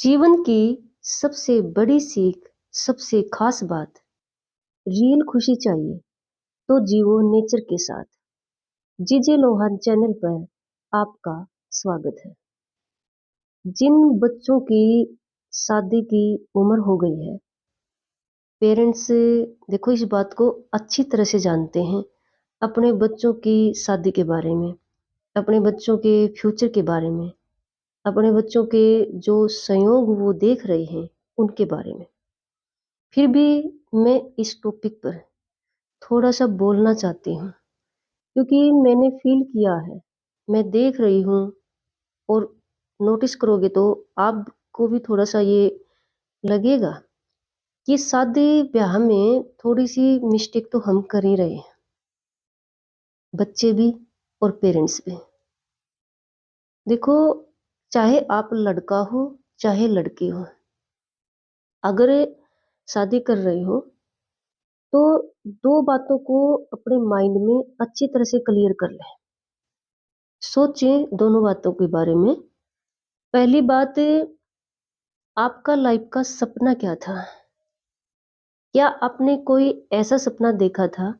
जीवन की सबसे बड़ी सीख, सबसे खास बात, रियल खुशी चाहिए तो जीवो नेचर के साथ। जीजे लोहान चैनल पर आपका स्वागत है। जिन बच्चों की शादी की उम्र हो गई है, पेरेंट्स देखो इस बात को अच्छी तरह से जानते हैं अपने बच्चों की शादी के बारे में, अपने बच्चों के फ्यूचर के बारे में, अपने बच्चों के जो संयोग वो देख रहे हैं उनके बारे में। फिर भी मैं इस टॉपिक पर थोड़ा-सा बोलना चाहती हूँ, क्योंकि मैंने फ़ील किया है, मैं देख रही हूँ और नोटिस करोगे तो आपको भी थोड़ा-सा ये लगेगा कि शादी-ब्याह में थोड़ी-सी मिस्टेक तो हम कर ही रहे हैं, बच्चे भी और पेरेंट्स भी। देखो, चाहे आप लड़का हो, चाहे लड़की हो, अगर शादी कर रहे हो, तो 2 बातों को अपने माइंड में अच्छी तरह से क्लियर कर लें। सोचें दोनों बातों के बारे में। पहली बात, आपका लाइफ का सपना क्या था? क्या आपने कोई ऐसा सपना देखा था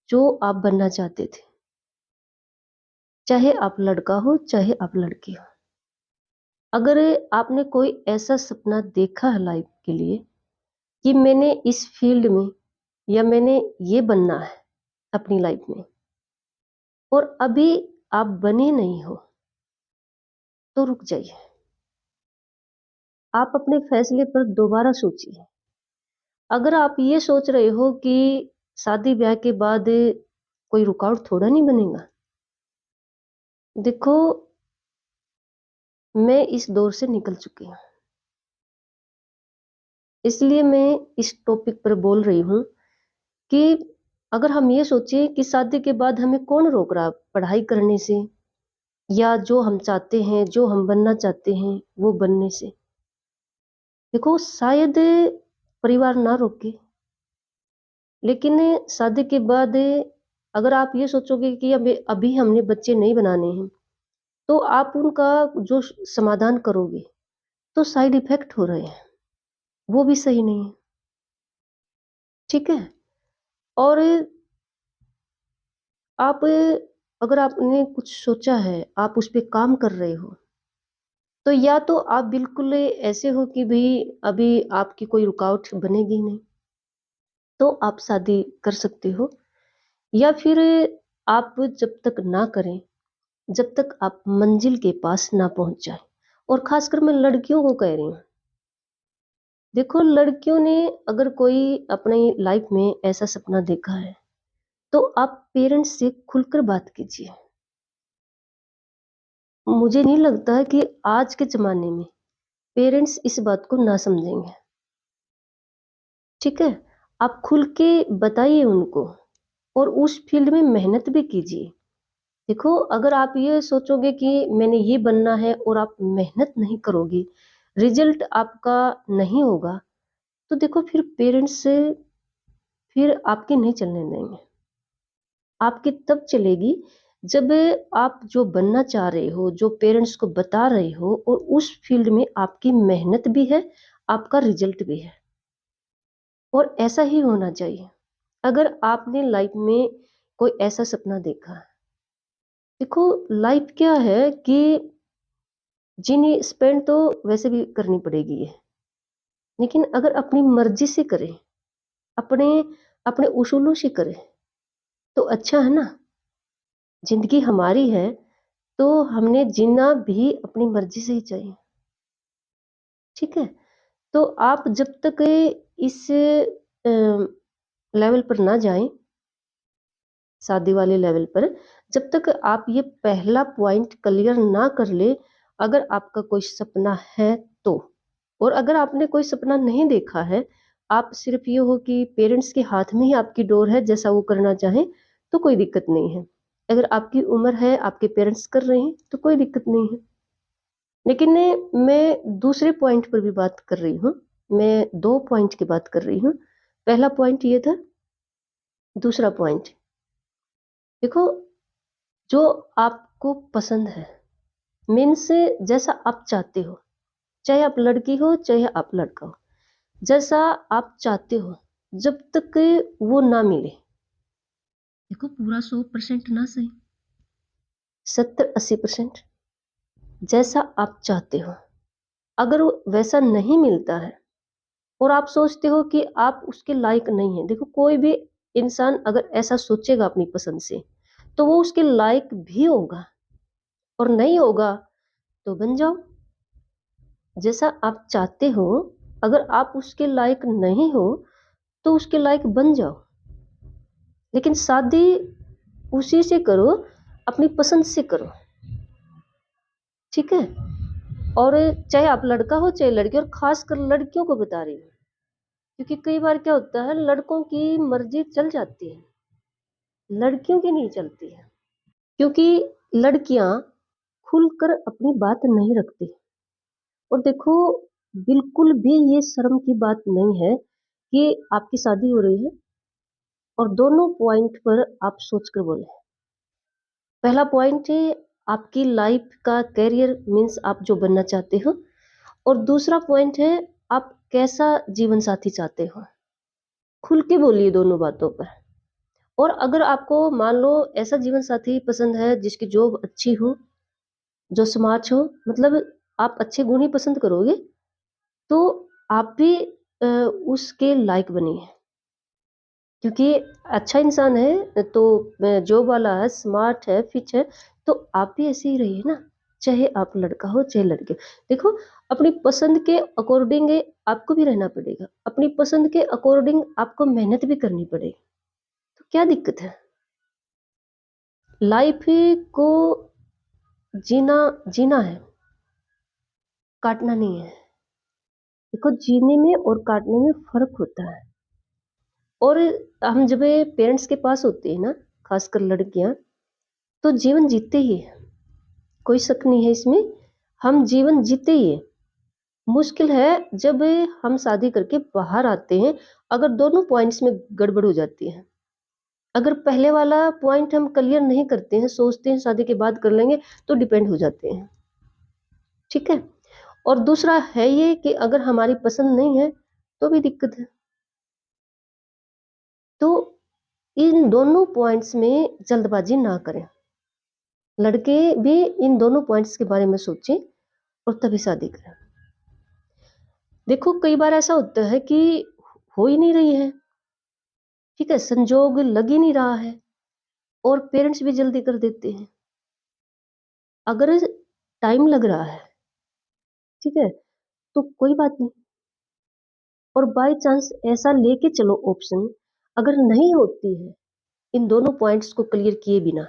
जो आप बनना चाहते थे? चाहे आप लड़का हो, चाहे आप लड़की हो। अगर आपने कोई ऐसा सपना देखा है लाइफ के लिए कि मैंने इस फील्ड में या मैंने ये बनना है अपनी लाइफ में, और अभी आप बने नहीं हो, तो रुक जाइए। आप अपने फैसले पर दोबारा सोचिए। अगर आप ये सोच रहे हो कि शादी ब्याह के बाद कोई रुकावट थोड़ा नहीं बनेगा। देखो, मैं इस दौर से निकल चुकी हूँ, इसलिए मैं इस टॉपिक पर बोल रही हूँ कि अगर हम ये सोचें कि शादी के बाद हमें कौन रोक रहा पढ़ाई करने से, या जो हम चाहते हैं, जो हम बनना चाहते हैं वो बनने से। देखो, शायद परिवार ना रोके, लेकिन शादी के बाद अगर आप ये सोचोगे कि अभी अभी हमने बच्चे नहीं बनाने हैं, तो आप उनका जो समाधान करोगे तो साइड इफेक्ट हो रहे हैं, वो भी सही नहीं है। ठीक है। और आप, अगर आपने कुछ सोचा है, आप उस पे काम कर रहे हो, तो या तो आप बिल्कुल ऐसे हो कि भाई अभी आपकी कोई रुकावट बनेगी नहीं, तो आप शादी कर सकते हो। या फिर आप जब तक ना करें, जब तक आप मंजिल के पास ना पहुंच जाए। और खासकर मैं लड़कियों को कह रही हूँ। देखो, लड़कियों ने अगर कोई अपनी लाइफ में ऐसा सपना देखा है, तो आप पेरेंट्स से खुलकर बात कीजिए। मुझे नहीं लगता है कि आज के ज़माने में पेरेंट्स इस बात को ना समझेंगे। ठीक है? आप खुल के बताइए उनको, और उस फील्ड में मेहनत भी कीजिए। देखो, अगर आप ये सोचोगे कि मैंने ये बनना है और आप मेहनत नहीं करोगे, रिज़ल्ट आपका नहीं होगा, तो देखो फिर पेरेंट्स फिर आपकी नहीं चलने देंगे। आपकी तब चलेगी जब आप जो बनना चाह रहे हो, जो पेरेंट्स को बता रहे हो, और उस फील्ड में आपकी मेहनत भी है, आपका रिजल्ट भी है। और ऐसा ही होना चाहिए। अगर आपने लाइफ में कोई ऐसा सपना देखा है, देखो लाइफ क्या है कि जीनी स्पेंड तो वैसे भी करनी पड़ेगी है, लेकिन अगर अपनी मर्जी से करें, अपने अपने उसूलों से करें, तो अच्छा है ना। जिंदगी हमारी है, तो हमने जीना भी अपनी मर्जी से ही चाहिए। ठीक है। तो आप जब तक इस लेवल पर ना जाएं, शादी वाले लेवल पर, जब तक आप ये पहला पॉइंट क्लियर ना कर ले, अगर आपका कोई सपना है तो। और अगर आपने कोई सपना नहीं देखा है, आप सिर्फ ये हो कि पेरेंट्स के हाथ में ही आपकी डोर है, जैसा वो करना चाहें, तो कोई दिक्कत नहीं है। अगर आपकी उम्र है, आपके पेरेंट्स कर रहे हैं, तो कोई दिक्कत नहीं है। लेकिन मैं दूसरे पॉइंट पर भी बात कर रही हूँ। मैं 2 पॉइंट की बात कर रही हूँ। पहला पॉइंट ये था, दूसरा पॉइंट, देखो, जो आपको पसंद है, मीन्स जैसा आप चाहते हो, चाहे आप लड़की हो चाहे आप लड़का हो, जैसा आप चाहते हो, जब तक वो ना मिले, देखो पूरा 100% ना सही, 70-80% जैसा आप चाहते हो, अगर वो वैसा नहीं मिलता है और आप सोचते हो कि आप उसके लायक नहीं है, देखो कोई भी इंसान अगर ऐसा सोचेगा अपनी पसंद से, तो वो उसके लायक भी होगा, और नहीं होगा तो बन जाओ जैसा आप चाहते हो। अगर आप उसके लायक नहीं हो तो उसके लायक बन जाओ, लेकिन शादी उसी से करो, अपनी पसंद से करो, ठीक है। और चाहे आप लड़का हो चाहे लड़की, और खासकर लड़कियों को बता रही हूँ, क्योंकि कई बार क्या होता है, लड़कों की मर्जी चल जाती है, लड़कियों की नहीं चलती है, क्योंकि लड़कियां खुलकर अपनी बात नहीं रखती। और देखो, बिल्कुल भी ये शर्म की बात नहीं है कि आपकी शादी हो रही है और दोनों पॉइंट पर आप सोच कर बोले। पहला पॉइंट है आपकी लाइफ का कैरियर, मीन्स आप जो बनना चाहते हो, और दूसरा पॉइंट है आप कैसा जीवन साथी चाहते हो। खुल के बोलिए दोनों बातों पर। और अगर आपको मान लो ऐसा जीवन साथी पसंद है जिसकी जॉब अच्छी हो, जो स्मार्ट हो, मतलब आप अच्छे गुण ही पसंद करोगे, तो आप भी उसके लायक बनिए, क्योंकि अच्छा इंसान है तो जॉब वाला है, स्मार्ट है, फिट है, तो आप भी ऐसे ही रहिए ना, चाहे आप लड़का हो चाहे लड़की हो। देखो, अपनी पसंद के अकॉर्डिंग आपको भी रहना पड़ेगा, अपनी पसंद के अकॉर्डिंग आपको मेहनत भी करनी पड़ेगी, तो क्या दिक्कत है। लाइफ को जीना जीना है, काटना नहीं है। देखो, जीने में और काटने में फर्क होता है। और हम जब पेरेंट्स के पास होते हैं ना, खासकर लड़कियां, तो जीवन जीते ही है, कोई शक नहीं है इसमें, हम जीवन जीते ही है। मुश्किल है जब हम शादी करके बाहर आते हैं, अगर दोनों पॉइंट्स में गड़बड़ हो जाती है। अगर पहले वाला पॉइंट हम क्लियर नहीं करते हैं, सोचते हैं शादी के बाद कर लेंगे, तो डिपेंड हो जाते हैं, ठीक है। और दूसरा है ये कि अगर हमारी पसंद नहीं है तो भी दिक्कत है। तो इन दोनों पॉइंट्स में जल्दबाजी ना करें, लड़के भी इन दोनों पॉइंट्स के बारे में सोचें और तभी शादी करें। देखो, कई बार ऐसा होता है कि हो ही नहीं रही है, ठीक है, संजोग लग ही नहीं रहा है, और पेरेंट्स भी जल्दी कर देते हैं। अगर टाइम लग रहा है, ठीक है, तो कोई बात नहीं, और बाय चांस ऐसा लेके चलो ऑप्शन, अगर नहीं होती है इन दोनों पॉइंट्स को क्लियर किए बिना,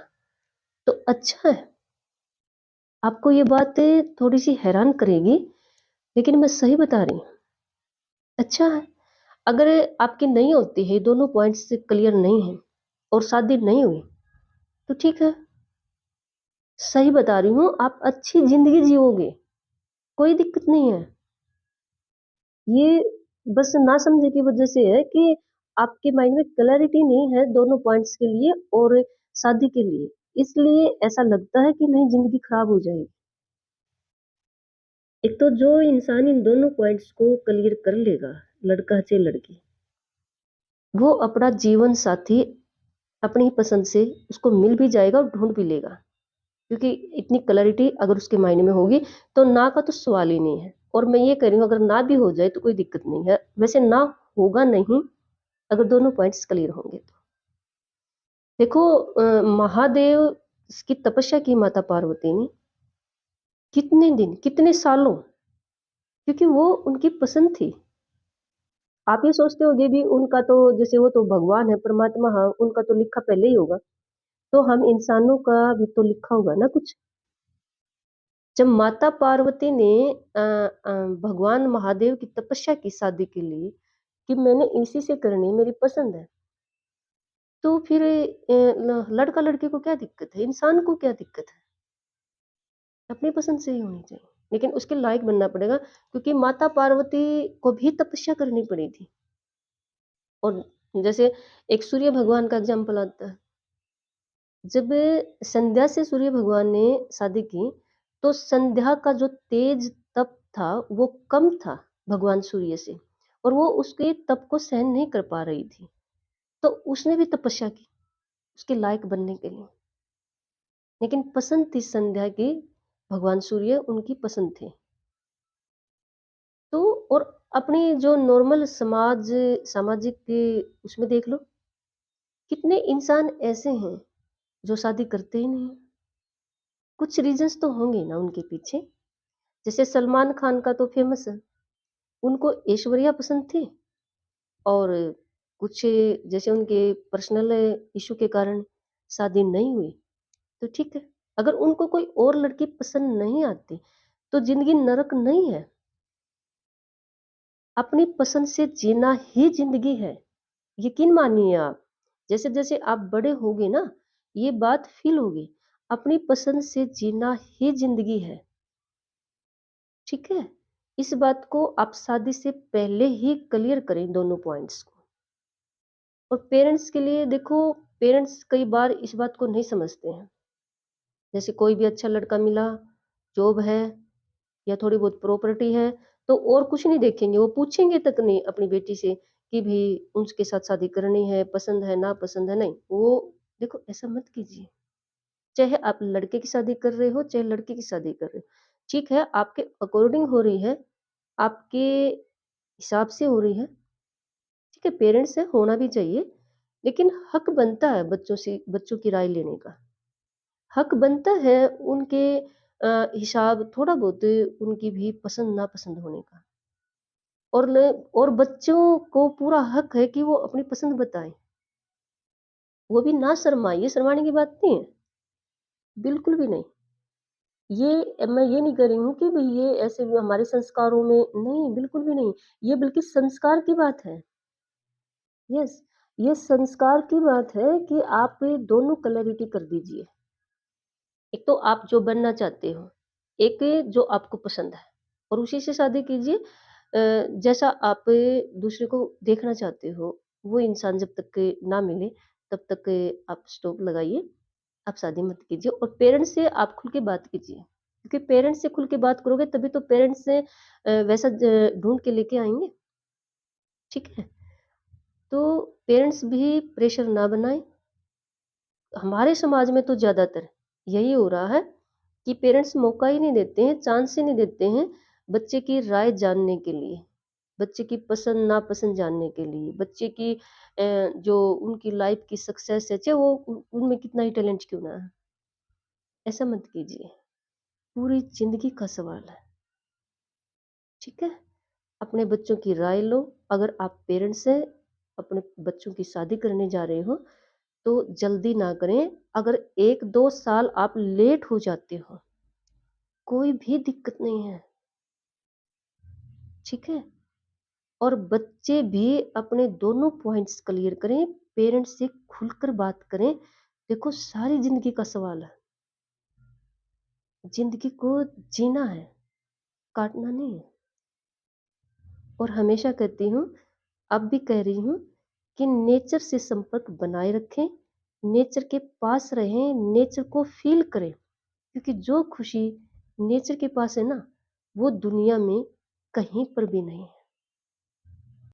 तो अच्छा है। आपको ये बात थोड़ी सी हैरान करेगी, लेकिन मैं सही बता रही हूँ, अच्छा है। अगर आपकी नहीं होती है, दोनों पॉइंट्स क्लियर नहीं है और शादी नहीं हुई, तो ठीक है, सही बता रही हूँ, आप अच्छी जिंदगी जियोगे, कोई दिक्कत नहीं है। ये बस ना समझे की वजह से है कि आपके माइंड में क्लैरिटी नहीं है दोनों पॉइंट्स के लिए और शादी के लिए, इसलिए ऐसा लगता है कि नहीं, जिंदगी खराब हो जाएगी। एक तो जो इंसान इन दोनों पॉइंट्स को क्लियर कर लेगा, लड़का चाहे लड़की, वो अपना जीवन साथी अपनी ही पसंद से उसको मिल भी जाएगा और ढूंढ भी लेगा, क्योंकि इतनी क्लैरिटी अगर उसके माइंड में होगी, तो ना का तो सवाल ही नहीं है। और मैं ये कह रही हूँ, अगर ना भी हो जाए तो कोई दिक्कत नहीं है, वैसे ना होगा नहीं अगर दोनों पॉइंट्स क्लियर होंगे तो। देखो, महादेव की तपस्या की माता पार्वती ने, कितने दिन कितने सालों, क्योंकि वो उनकी पसंद थी। आप ये सोचते होगे भी उनका तो, जैसे वो तो भगवान है, परमात्मा, हाँ उनका तो लिखा पहले ही होगा, तो हम इंसानों का भी तो लिखा होगा ना कुछ। जब माता पार्वती ने भगवान महादेव की तपस्या की शादी के लिए, कि मैंने इसी से करनी, मेरी पसंद है, तो फिर लड़का लड़की को क्या दिक्कत है, इंसान को क्या दिक्कत है, अपनी पसंद से ही होनी चाहिए, लेकिन उसके लायक बनना पड़ेगा, क्योंकि माता पार्वती को भी तपस्या करनी पड़ी थी। और जैसे एक सूर्य भगवान का एग्जाम्पल आता है, जब संध्या से सूर्य भगवान ने शादी की, तो संध्या का जो तेज तप था वो कम था भगवान सूर्य से, और वो उसके तप को सहन नहीं कर पा रही थी। तो उसने भी तपस्या की उसके लायक बनने के लिए। लेकिन पसंद थी संध्या की, भगवान सूर्य उनकी पसंद थे। तो और अपनी जो नॉर्मल सामाजिक उसमें देख लो, कितने इंसान ऐसे हैं जो शादी करते ही नहीं। कुछ रीजंस तो होंगे ना उनके पीछे। जैसे सलमान खान का तो फेमस है, उनको ऐश्वर्या पसंद थी, और कुछ जैसे उनके पर्सनल इशू के कारण शादी नहीं हुई, तो ठीक है। अगर उनको कोई और लड़की पसंद नहीं आती, तो जिंदगी नरक नहीं है। अपनी पसंद से जीना ही जिंदगी है। यकीन मानिए आप, जैसे जैसे आप बड़े होगे ना, ये बात फील होगी। अपनी पसंद से जीना ही जिंदगी है। ठीक है। इस बात को आप शादी से पहले ही क्लियर करें, दोनों पॉइंट्स को। और पेरेंट्स के लिए देखो, पेरेंट्स कई बार इस बात को नहीं समझते हैं। जैसे कोई भी अच्छा लड़का मिला, जॉब है या थोड़ी बहुत प्रॉपर्टी है, तो और कुछ नहीं देखेंगे, वो पूछेंगे तक नहीं अपनी बेटी से कि भी उसके साथ शादी करनी है, पसंद है ना पसंद है, नहीं। वो देखो, ऐसा मत कीजिए। चाहे आप लड़के की शादी कर रहे हो, चाहे लड़की की शादी कर रहे हो, ठीक है, आपके अकॉर्डिंग हो रही है, आपके हिसाब से हो रही है, ठीक है, पेरेंट्स है, होना भी चाहिए। लेकिन हक बनता है बच्चों की राय लेने का। हक बनता है उनके हिसाब थोड़ा बहुत उनकी भी पसंद नापसंद होने का। और न और बच्चों को पूरा हक है कि वो अपनी पसंद बताएँ। वो भी ना शर्माएँ, ये शर्माने की बात नहीं है, बिल्कुल भी नहीं। मैं ये नहीं कह रही हूँ कि भई ये ऐसे भी हमारे संस्कारों में नहीं, बिल्कुल भी नहीं। ये बल्कि संस्कार की बात है। यस, ये संस्कार की बात है कि आप दोनों क्लैरिटी कर दीजिए। एक तो आप जो बनना चाहते हो, एक जो आपको पसंद है, और उसी से शादी कीजिए। जैसा आप दूसरे को देखना चाहते हो, वो इंसान जब तक ना मिले, तब तक आप स्टॉप लगाइए, आप शादी मत कीजिए, और पेरेंट्स से आप खुल के बात कीजिए। क्योंकि पेरेंट्स से खुल के बात करोगे तभी तो पेरेंट्स से वैसा ढूँढ के लेके आएँगे, ठीक है? तो पेरेंट्स भी प्रेशर ना बनाएँ। हमारे समाज में तो ज़्यादातर यही हो रहा है कि पेरेंट्स मौका ही नहीं देते हैं, चांस ही नहीं देते हैं बच्चे की राय जानने के लिए, बच्चे की पसंद नापसंद जानने के लिए, बच्चे की जो उनकी लाइफ की सक्सेस है, चाहे वो उनमें कितना ही टैलेंट क्यों ना है। ऐसा मत कीजिए, पूरी ज़िंदगी का सवाल है, ठीक है? अपने बच्चों की राय लो। अगर आप पेरेंट्स हैं, अपने बच्चों की शादी करने जा रहे हो, तो जल्दी ना करें। अगर 1-2 साल आप लेट हो जाते हो, कोई भी दिक्कत नहीं है, ठीक है? और बच्चे भी अपने दोनों पॉइंट्स क्लियर करें, पेरेंट्स से खुलकर बात करें। देखो, सारी ज़िंदगी का सवाल है, ज़िंदगी को जीना है, काटना नहीं है। और हमेशा कहती हूँ, अब भी कह रही हूँ कि नेचर से संपर्क बनाए रखें, नेचर के पास रहें, नेचर को फ़ील करें। क्योंकि जो खुशी नेचर के पास है ना, वो दुनिया में कहीं पर भी नहीं है।